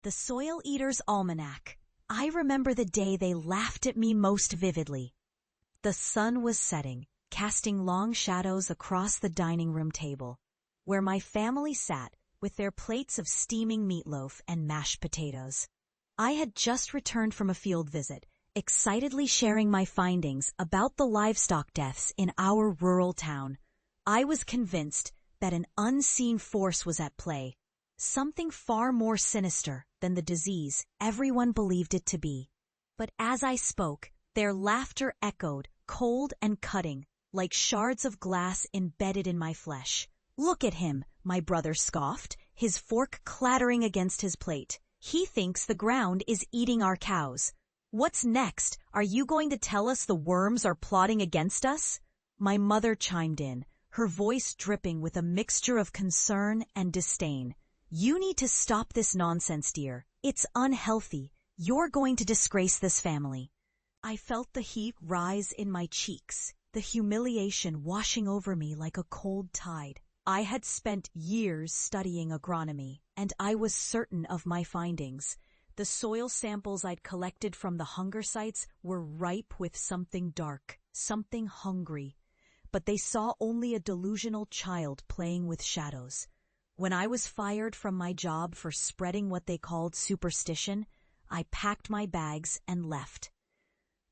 The Soil Eater's Almanac. I remember the day they laughed at me most vividly. The sun was setting, casting long shadows across the dining room table, where my family sat with their plates of steaming meatloaf and mashed potatoes. I had just returned from a field visit, excitedly sharing my findings about the livestock deaths in our rural town. I was convinced that an unseen force was at play, something far more sinister than the disease everyone believed it to be. But as I spoke, their laughter echoed, cold and cutting, like shards of glass embedded in my flesh. "Look at him," my brother scoffed, his fork clattering against his plate. "He thinks the ground is eating our cows. What's next? Are you going to tell us the worms are plotting against us?" My mother chimed in, her voice dripping with a mixture of concern and disdain. "You need to stop this nonsense, dear. It's unhealthy. You're going to disgrace this family." I felt the heat rise in my cheeks, the humiliation washing over me like a cold tide. I had spent years studying agronomy, and I was certain of my findings. The soil samples I'd collected from the hunger sites were ripe with something dark, something hungry. But they saw only a delusional child playing with shadows. When I was fired from my job for spreading what they called superstition, I packed my bags and left.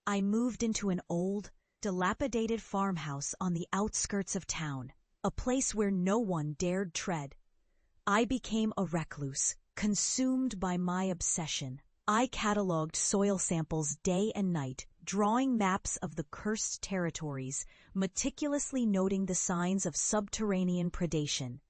I moved into an old, dilapidated farmhouse on the outskirts of town, a place where no one dared tread. I became a recluse, consumed by my obsession. I cataloged soil samples day and night, drawing maps of the cursed territories, meticulously noting the signs of subterranean predation.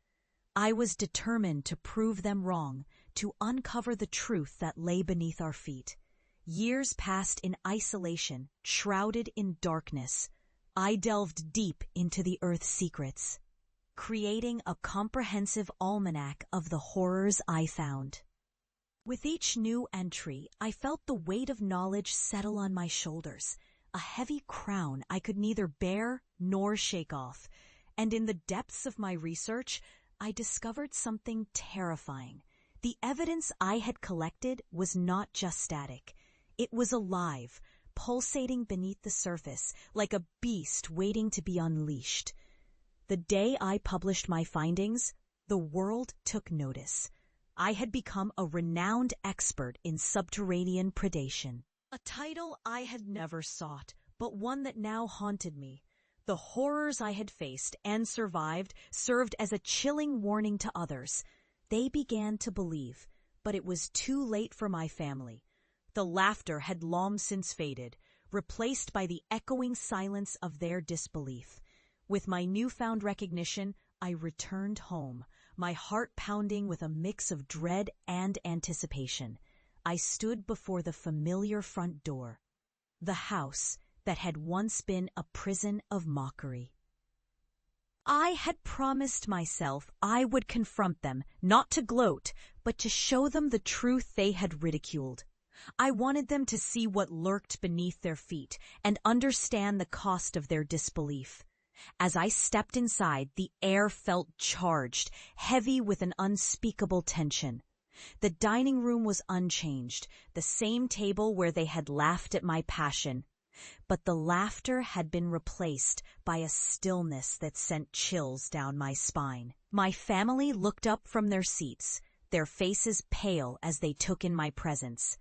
I was determined to prove them wrong, to uncover the truth that lay beneath our feet. Years passed in isolation, shrouded in darkness. I delved deep into the earth's secrets, creating a comprehensive almanac of the horrors I found. With each new entry, I felt the weight of knowledge settle on my shoulders, a heavy crown I could neither bear nor shake off. And in the depths of my research, I discovered something terrifying. The evidence I had collected was not just static. It was alive, pulsating beneath the surface, like a beast waiting to be unleashed. The day I published my findings, the world took notice. I had become a renowned expert in subterranean predation. A title I had never sought, but one that now haunted me. The horrors I had faced and survived served as a chilling warning to others. They began to believe, but it was too late for my family. The laughter had long since faded, replaced by the echoing silence of their disbelief. With my newfound recognition, I returned home, my heart pounding with a mix of dread and anticipation. I stood before the familiar front door, the house that had once been a prison of mockery. I had promised myself I would confront them, not to gloat, but to show them the truth they had ridiculed. I wanted them to see what lurked beneath their feet and understand the cost of their disbelief. As I stepped inside, the air felt charged, heavy with an unspeakable tension. The dining room was unchanged, the same table where they had laughed at my passion. But the laughter had been replaced by a stillness that sent chills down my spine. My family looked up from their seats, their faces pale as they took in my presence.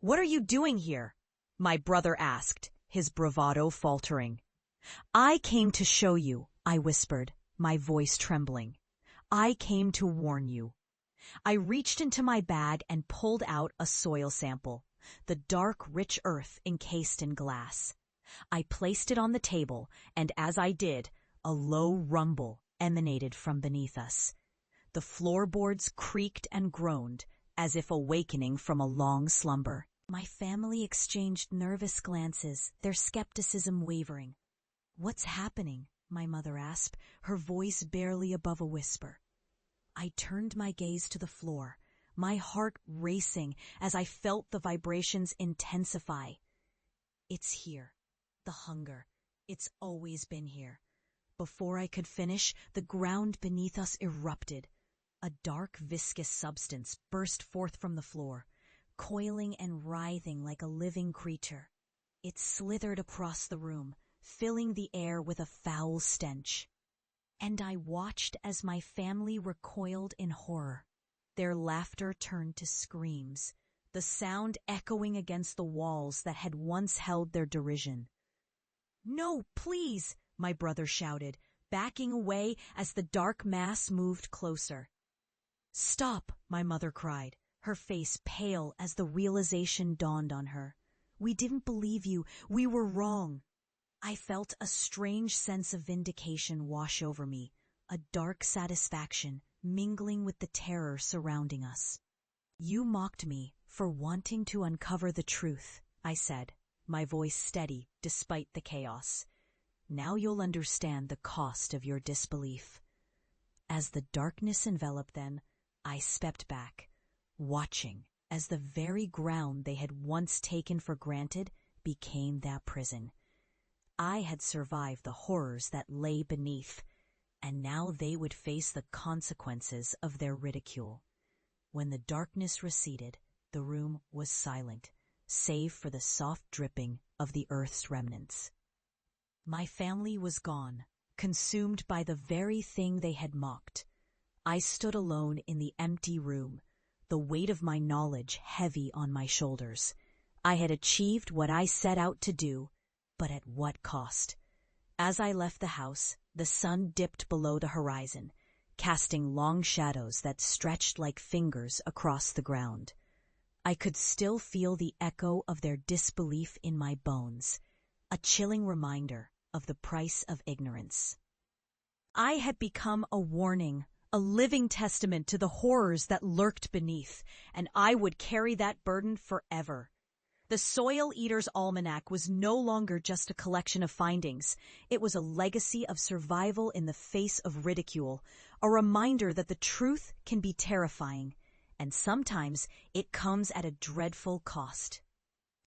"What are you doing here?" my brother asked, his bravado faltering. "I came to show you," I whispered, my voice trembling. "I came to warn you." I reached into my bag and pulled out a soil sample, the dark, rich earth encased in glass. I placed it on the table, and as I did, a low rumble emanated from beneath us. The floorboards creaked and groaned, as if awakening from a long slumber. My family exchanged nervous glances, their skepticism wavering. "What's happening?" my mother asked, her voice barely above a whisper. I turned my gaze to the floor, my heart racing as I felt the vibrations intensify. "It's here. The hunger. It's always been here." Before I could finish, the ground beneath us erupted. A dark, viscous substance burst forth from the floor, coiling and writhing like a living creature. It slithered across the room, filling the air with a foul stench. And I watched as my family recoiled in horror. Their laughter turned to screams, the sound echoing against the walls that had once held their derision. "No, please!" my brother shouted, backing away as the dark mass moved closer. "Stop!" my mother cried, her face pale as the realization dawned on her. "We didn't believe you. We were wrong." I felt a strange sense of vindication wash over me, a dark satisfaction mingling with the terror surrounding us. "You mocked me for wanting to uncover the truth," I said, my voice steady despite the chaos. "Now you'll understand the cost of your disbelief." As the darkness enveloped them, I stepped back, watching as the very ground they had once taken for granted became their prison. I had survived the horrors that lay beneath, and now they would face the consequences of their ridicule. When the darkness receded, the room was silent, save for the soft dripping of the earth's remnants. My family was gone, consumed by the very thing they had mocked. I stood alone in the empty room, the weight of my knowledge heavy on my shoulders. I had achieved what I set out to do, but at what cost? As I left the house, the sun dipped below the horizon, casting long shadows that stretched like fingers across the ground. I could still feel the echo of their disbelief in my bones, a chilling reminder of the price of ignorance. I had become a warning, a living testament to the horrors that lurked beneath, and I would carry that burden forever. The Soil Eater's Almanac was no longer just a collection of findings. It was a legacy of survival in the face of ridicule, a reminder that the truth can be terrifying, and sometimes it comes at a dreadful cost.